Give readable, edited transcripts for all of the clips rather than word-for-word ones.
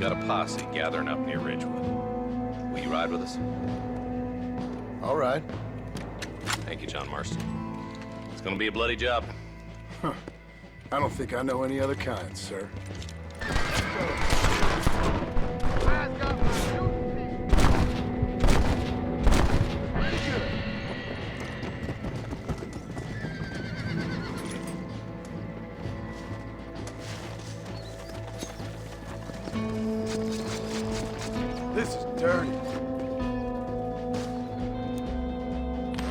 got a posse gathering up near Ridgewood. Will you ride with us? All right. Thank you, John Marston. It's gonna be a bloody job. I don't think I know any other kind, sir. This is dirty.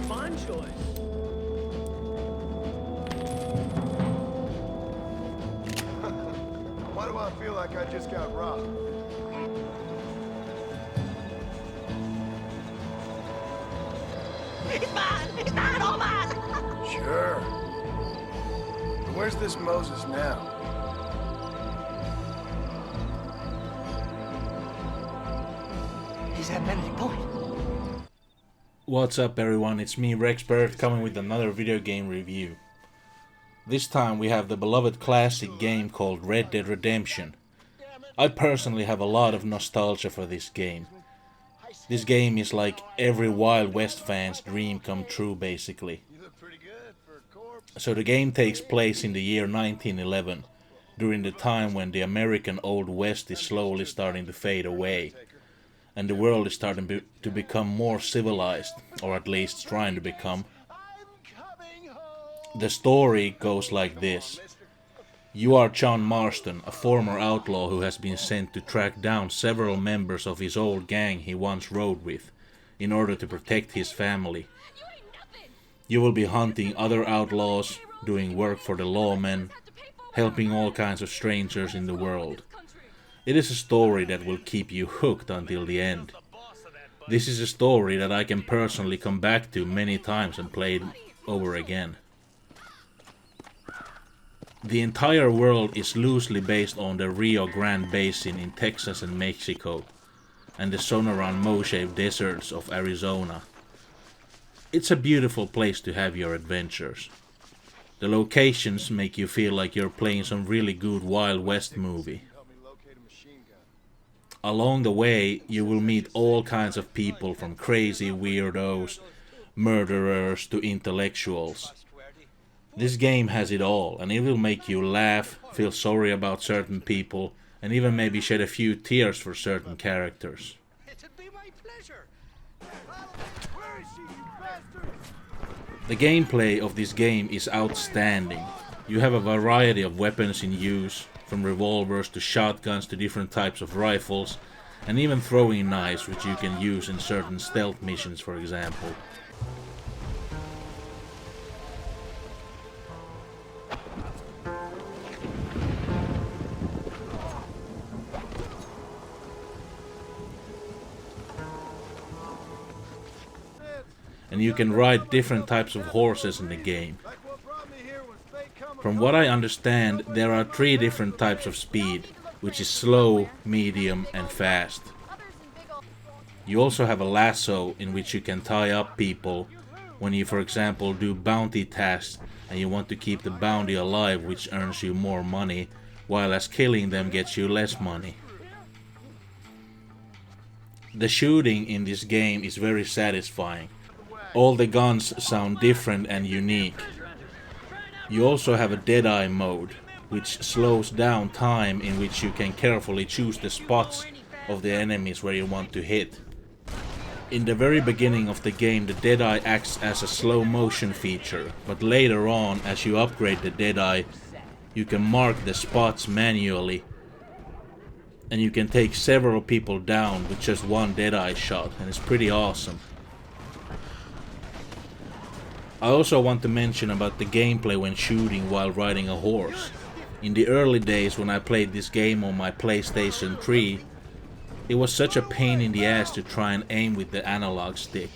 Fine choice. Why do I feel like I just got robbed? It's mine! It's mine! All mine! Sure. And where's this Moses now? He's at Benedict Point. What's up everyone, it's me Wrexpert coming with another video game review. This time we have the beloved classic game called Red Dead Redemption. I personally have a lot of nostalgia for this game. This game is like every Wild West fan's dream come true basically. So the game takes place in the year 1911, during the time when the American Old West is slowly starting to fade away. And the world is starting to become more civilized, or at least trying to become. The story goes like this. You are John Marston, a former outlaw who has been sent to track down several members of his old gang he once rode with, in order to protect his family. You will be hunting other outlaws, doing work for the lawmen, helping all kinds of strangers in the world. It is a story that will keep you hooked until the end. This is a story that I can personally come back to many times and play it over again. The entire world is loosely based on the Rio Grande Basin in Texas and Mexico, and the Sonoran Mojave deserts of Arizona. It's a beautiful place to have your adventures. The locations make you feel like you're playing some really good Wild West movie. Along the way, you will meet all kinds of people, from crazy weirdos, murderers to intellectuals. This game has it all, and it will make you laugh, feel sorry about certain people, and even maybe shed a few tears for certain characters. It'd be my pleasure. Where is she, you bastard? The gameplay of this game is outstanding. You have a variety of weapons in use, from revolvers to shotguns to different types of rifles, and even throwing knives, which you can use in certain stealth missions, for example. And you can ride different types of horses in the game. From what I understand, there are 3 different types of speed, which is slow, medium and fast. You also have a lasso in which you can tie up people when you, for example, do bounty tasks and you want to keep the bounty alive, which earns you more money, while as killing them gets you less money. The shooting in this game is very satisfying. All the guns sound different and unique. You also have a Deadeye mode, which slows down time, in which you can carefully choose the spots of the enemies where you want to hit. In the very beginning of the game, the Deadeye acts as a slow motion feature, but later on, as you upgrade the Deadeye, you can mark the spots manually, and you can take several people down with just one Deadeye shot, and it's pretty awesome. I also want to mention about the gameplay when shooting while riding a horse. In the early days when I played this game on my PlayStation 3, it was such a pain in the ass to try and aim with the analog stick.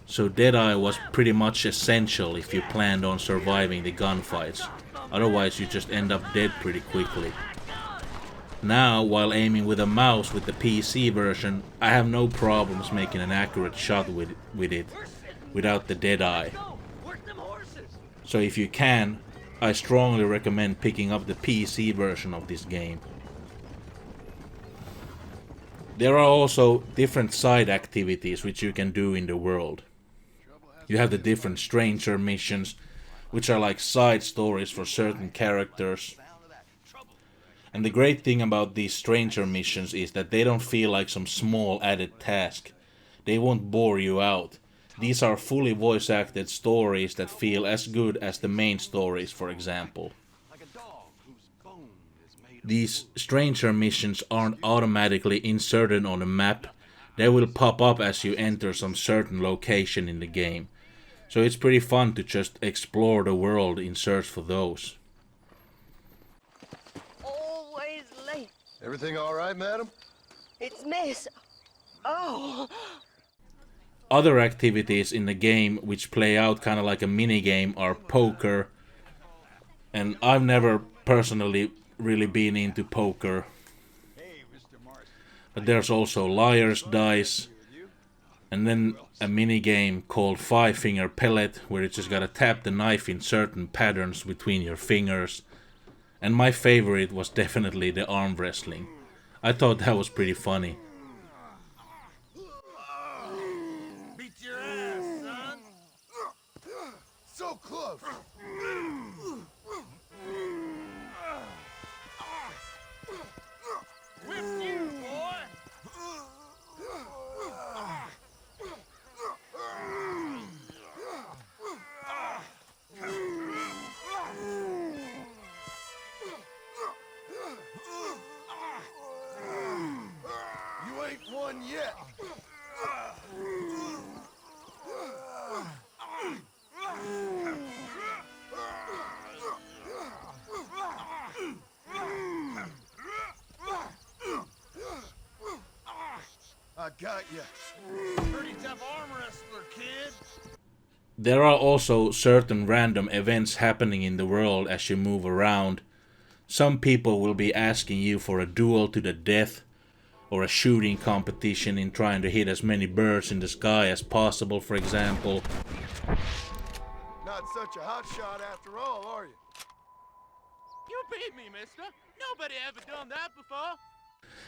So Deadeye was pretty much essential if you planned on surviving the gunfights, otherwise you just end up dead pretty quickly. Now, while aiming with a mouse with the PC version, I have no problems making an accurate shot with it, without the Deadeye. So if you can, I strongly recommend picking up the PC version of this game. There are also different side activities which you can do in the world. You have the different stranger missions, which are like side stories for certain characters. And the great thing about these stranger missions is that they don't feel like some small added task. They won't bore you out. These are fully voice acted stories that feel as good as the main stories, for example. These stranger missions aren't automatically inserted on the map. They will pop up as you enter some certain location in the game. So it's pretty fun to just explore the world in search for those. Always late. Everything all right, madam? It's Miss. Oh. Other activities in the game which play out kind of like a mini game are poker. And I've never personally really been into poker. But there's also liar's dice. And then a mini game called 5-finger pellet, where you just gotta tap the knife in certain patterns between your fingers. And my favorite was definitely the arm wrestling. I thought that was pretty funny. Beat your ass, son. So close! Whipped you, boy. You ain't won yet! I got you. Pretty tough arm wrestler, kid. There are also certain random events happening in the world as you move around. Some people will be asking you for a duel to the death, or a shooting competition in trying to hit as many birds in the sky as possible, for example. Not such a hot shot after all, are you? You beat me, mister. Nobody ever done that before.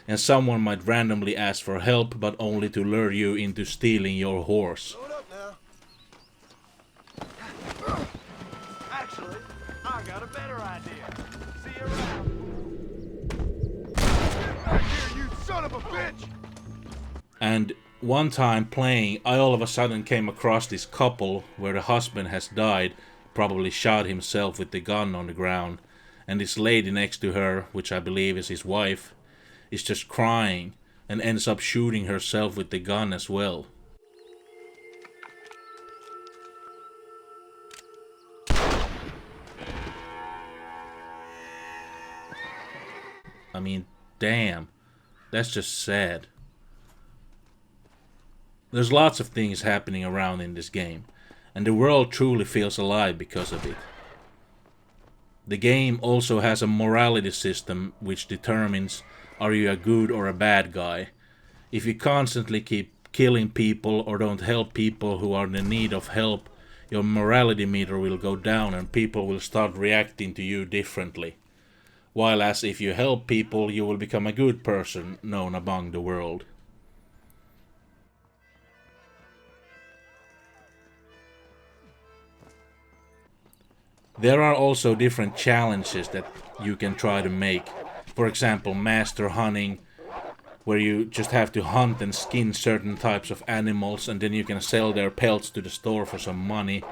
And someone might randomly ask for help, but only to lure you into stealing your horse. Load up now. Actually, I got a better idea. See you around. Get back here, you son of a bitch! And one time playing, I all of a sudden came across this couple where the husband has died, probably shot himself with the gun on the ground, and this lady next to her, which I believe is his wife, is just crying and ends up shooting herself with the gun as well. I mean, damn, that's just sad. There's lots of things happening around in this game, and the world truly feels alive because of it. The game also has a morality system which determines are you a good or a bad guy. If you constantly keep killing people or don't help people who are in need of help, your morality meter will go down and people will start reacting to you differently. While as if you help people, you will become a good person known among the world. There are also different challenges that you can try to make. For example, master hunting, where you just have to hunt and skin certain types of animals and then you can sell their pelts to the store for some money.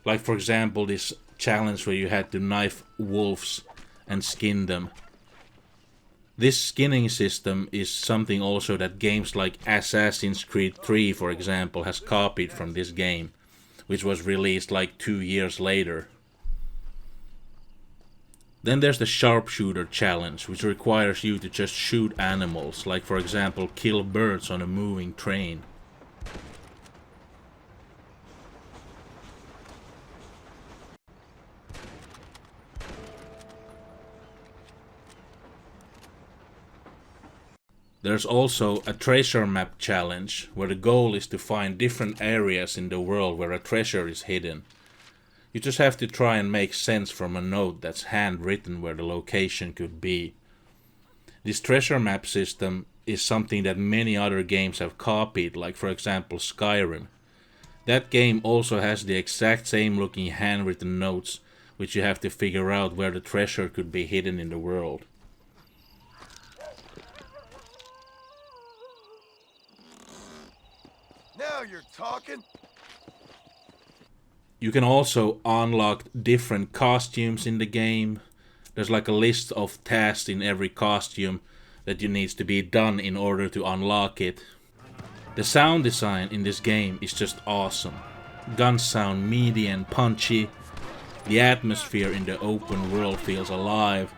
Like for example this challenge where you had to knife wolves and skin them. This skinning system is something also that games like Assassin's Creed 3, for example, has copied from this game, which was released like 2 years later. Then there's the sharpshooter challenge, which requires you to just shoot animals, like for example kill birds on a moving train. There's also a treasure map challenge, where the goal is to find different areas in the world where a treasure is hidden. You just have to try and make sense from a note that's handwritten where the location could be. This treasure map system is something that many other games have copied, like for example Skyrim. That game also has the exact same looking handwritten notes, which you have to figure out where the treasure could be hidden in the world. Now you're talking. You can also unlock different costumes in the game. There's like a list of tasks in every costume that you needs to be done in order to unlock it. The sound design in this game is just awesome. Guns sound meaty and punchy. The atmosphere in the open world feels alive.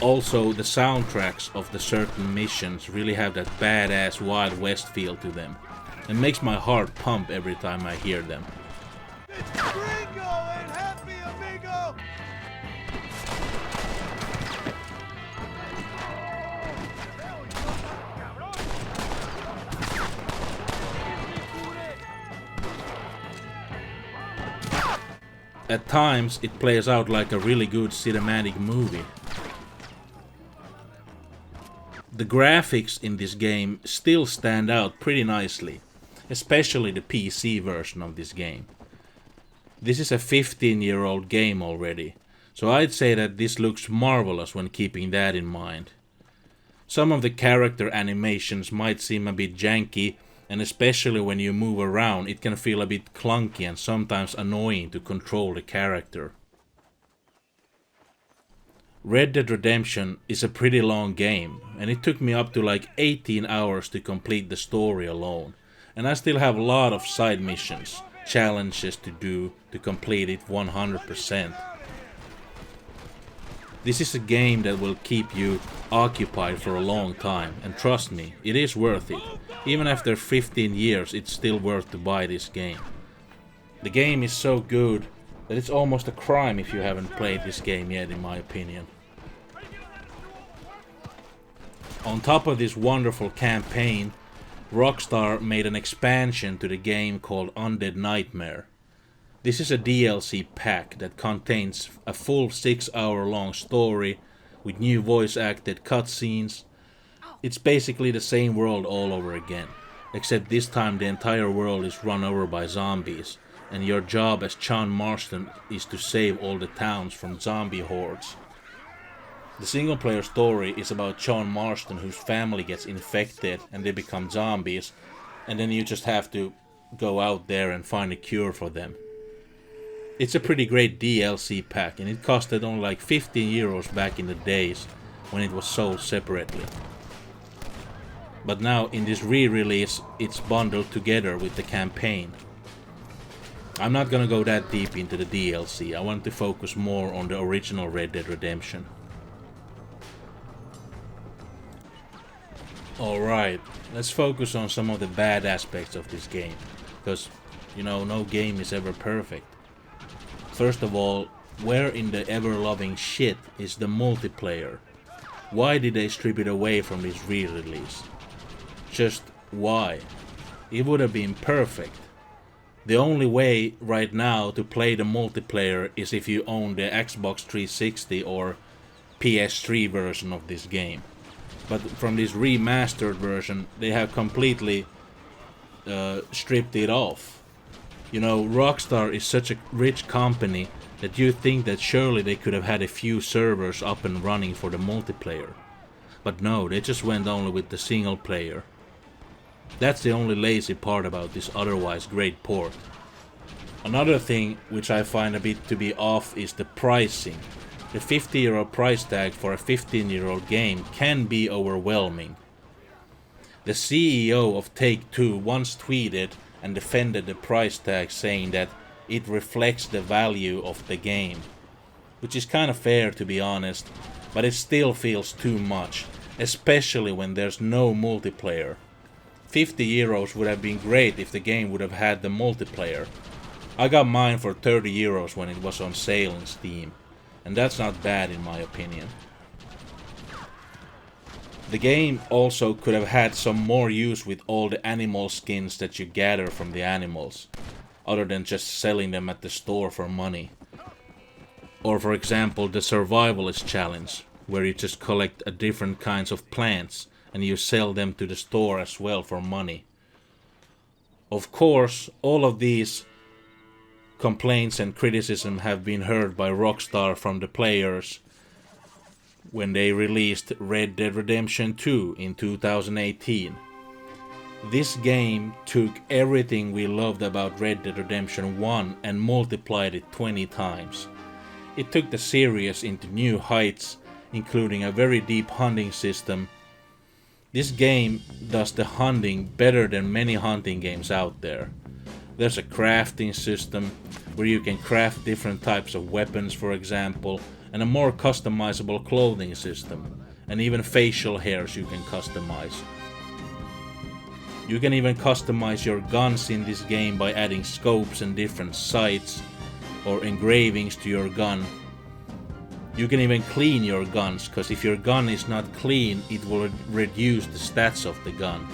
Also, the soundtracks of the certain missions really have that badass Wild West feel to them. It makes my heart pump every time I hear them. It's Gringo and Happy Amigo! At times, it plays out like a really good cinematic movie. The graphics in this game still stand out pretty nicely, especially the PC version of this game. This is a 15-year-old game already, so I'd say that this looks marvelous when keeping that in mind. Some of the character animations might seem a bit janky, and especially when you move around it can feel a bit clunky and sometimes annoying to control the character. Red Dead Redemption is a pretty long game, and it took me up to like 18 hours to complete the story alone, and I still have a lot of side missions, challenges to do to complete it 100%. This is a game that will keep you occupied for a long time, and trust me, it is worth it. Even after 15 years, it's still worth to buy this game. The game is so good that it's almost a crime if you haven't played this game yet, in my opinion. On top of this wonderful campaign, Rockstar made an expansion to the game called Undead Nightmare. This is a DLC pack that contains a full 6-hour-long story with new voice-acted cutscenes. It's basically the same world all over again, except this time the entire world is run over by zombies, and your job as John Marston is to save all the towns from zombie hordes. The single-player story is about John Marston, whose family gets infected and they become zombies, and then you just have to go out there and find a cure for them. It's a pretty great DLC pack, and it costed only like 15 euros back in the days when it was sold separately. But now in this re-release it's bundled together with the campaign. I'm not gonna go that deep into the DLC, I want to focus more on the original Red Dead Redemption. Alright, let's focus on some of the bad aspects of this game, because, you know, no game is ever perfect. First of all, where in the ever-loving shit is the multiplayer? Why did they strip it away from this re-release? Just why? It would have been perfect. The only way right now to play the multiplayer is if you own the Xbox 360 or PS3 version of this game. But from this remastered version, they have completely stripped it off. You know, Rockstar is such a rich company that you think that surely they could have had a few servers up and running for the multiplayer. But no, they just went only with the single player. That's the only lazy part about this otherwise great port. Another thing which I find a bit to be off is the pricing. The €50 price tag for a 15-year-old game can be overwhelming. The CEO of Take-Two once tweeted and defended the price tag, saying that it reflects the value of the game. Which is kind of fair, to be honest, but it still feels too much, especially when there's no multiplayer. €50 would have been great if the game would have had the multiplayer. I got mine for €30 when it was on sale in Steam, and that's not bad in my opinion. The game also could have had some more use with all the animal skins that you gather from the animals, other than just selling them at the store for money. Or for example the Survivalist Challenge, where you just collect different kinds of plants and you sell them to the store as well for money. Of course, all of these complaints and criticism have been heard by Rockstar from the players when they released Red Dead Redemption 2 in 2018. This game took everything we loved about Red Dead Redemption 1 and multiplied it 20 times. It took the series into new heights, including a very deep hunting system. This game does the hunting better than many hunting games out there. There's a crafting system where you can craft different types of weapons, for example, and a more customizable clothing system, and even facial hairs you can customize. You can even customize your guns in this game by adding scopes and different sights or engravings to your gun. You can even clean your guns, because if your gun is not clean, it will reduce the stats of the gun.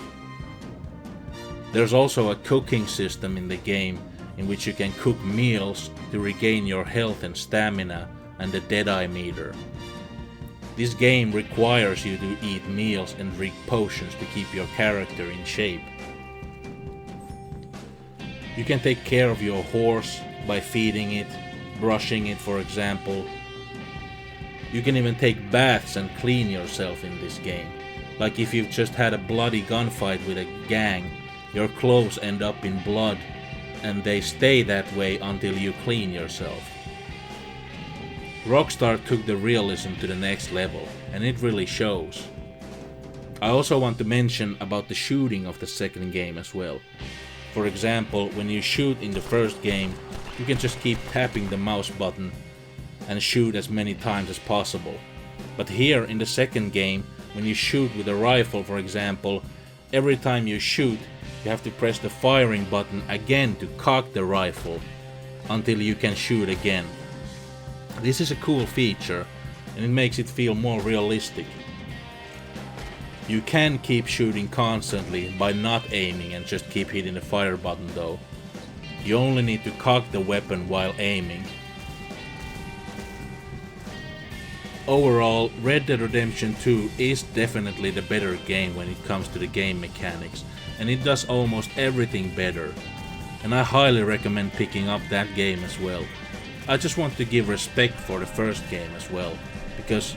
There's also a cooking system in the game in which you can cook meals to regain your health and stamina and the Deadeye meter. This game requires you to eat meals and drink potions to keep your character in shape. You can take care of your horse by feeding it, brushing it, for example. You can even take baths and clean yourself in this game. Like if you've just had a bloody gunfight with a gang, your clothes end up in blood and they stay that way until you clean yourself. Rockstar took the realism to the next level, and it really shows. I also want to mention about the shooting of the second game as well. For example, when you shoot in the first game, you can just keep tapping the mouse button and shoot as many times as possible. But here in the second game, when you shoot with a rifle, for example, every time you shoot, you have to press the firing button again to cock the rifle until you can shoot again. This is a cool feature, and it makes it feel more realistic. You can keep shooting constantly by not aiming and just keep hitting the fire button though. You only need to cock the weapon while aiming. Overall, Red Dead Redemption 2 is definitely the better game when it comes to the game mechanics, and it does almost everything better. And I highly recommend picking up that game as well. I just want to give respect for the first game as well, because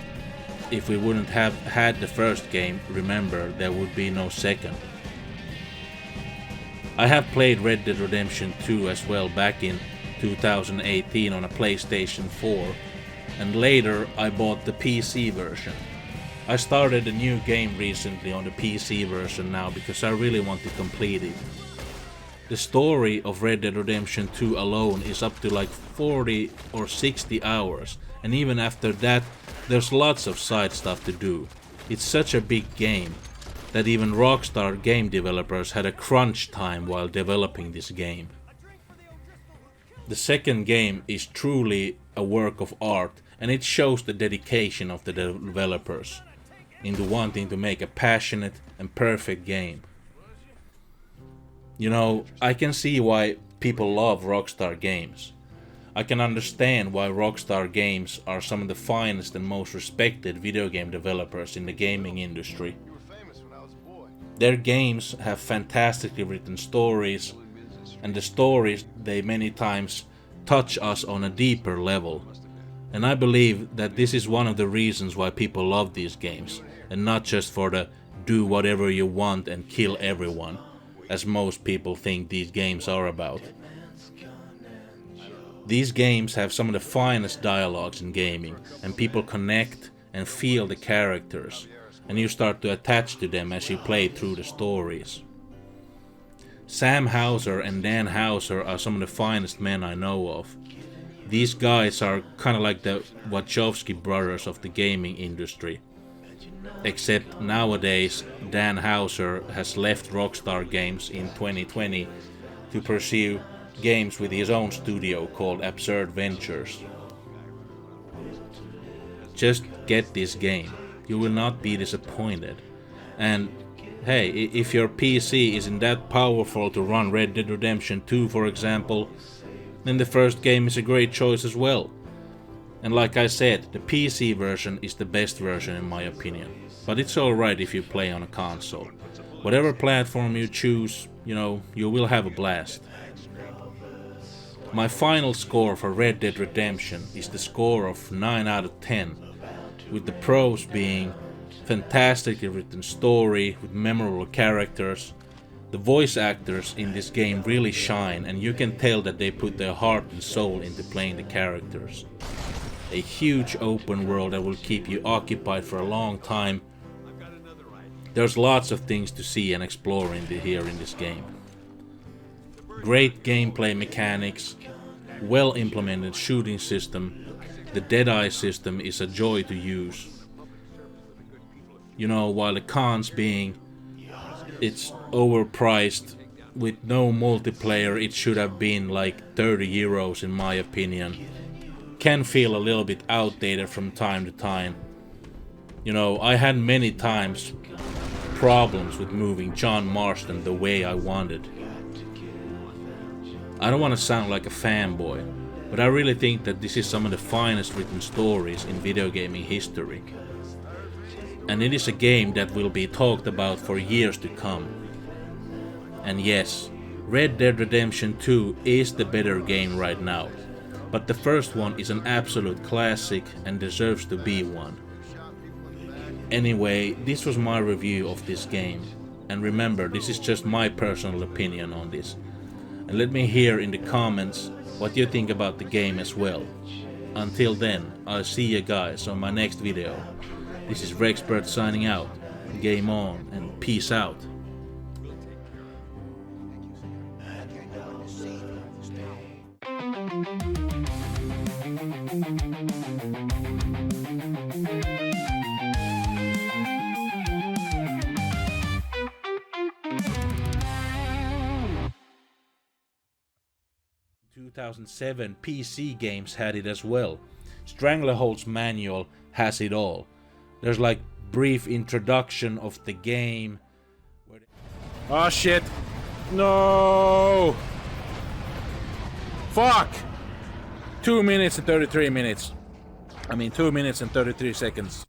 if we wouldn't have had the first game, remember, there would be no second. I have played Red Dead Redemption 2 as well back in 2018 on a PlayStation 4, and later I bought the PC version. I started a new game recently on the PC version now because I really want to complete it. The story of Red Dead Redemption 2 alone is up to like 40 or 60 hours, and even after that there's lots of side stuff to do. It's such a big game that even Rockstar game developers had a crunch time while developing this game. The second game is truly a work of art, and it shows the dedication of the developers into wanting to make a passionate and perfect game. You know, I can see why people love Rockstar games. I can understand why Rockstar games are some of the finest and most respected video game developers in the gaming industry. Their games have fantastically written stories, and the stories they many times touch us on a deeper level. And I believe that this is one of the reasons why people love these games, and not just for the do whatever you want and kill everyone, as most people think these games are about. These games have some of the finest dialogues in gaming, and people connect and feel the characters, and you start to attach to them as you play through the stories. Sam Houser and Dan Houser are some of the finest men I know of. These guys are kind of like the Wachowski brothers of the gaming industry. Except nowadays Dan Houser has left Rockstar Games in 2020 to pursue games with his own studio called Absurd Ventures. Just get this game. You will not be disappointed. And hey, if your PC isn't that powerful to run Red Dead Redemption 2, for example, then the first game is a great choice as well. And like I said, the PC version is the best version in my opinion. but it's alright if you play on a console. Whatever platform you choose, you know, you will have a blast. My final score for Red Dead Redemption is the score of 9 out of 10, with the pros being fantastically written story with memorable characters. The voice actors in this game really shine, and you can tell that they put their heart and soul into playing the characters. A huge open world that will keep you occupied for a long time. There's lots of things to see and explore here in this game. Great gameplay mechanics, well implemented shooting system. The Deadeye system is a joy to use. You know, while the cons being it's overpriced. With no multiplayer, it should have been like 30 euros in my opinion. Can feel a little bit outdated from time to time. You know, I had many times problems with moving John Marston the way I wanted. I don't want to sound like a fanboy, but I really think that this is some of the finest written stories in video gaming history. And it is a game that will be talked about for years to come. And yes, Red Dead Redemption 2 is the better game right now, but the first one is an absolute classic and deserves to be one. Anyway, this was my review of this game, and remember, this is just my personal opinion on this. And let me hear in the comments what you think about the game as well. Until then, I'll see you guys on my next video. This is Wrexpert signing out. Game on and peace out. 2007 PC games had it as well. Stranglehold's manual has it all. There's like brief introduction of the game. Oh shit! No! Fuck! 2 minutes and 33 minutes. I mean 2 minutes and 33 seconds.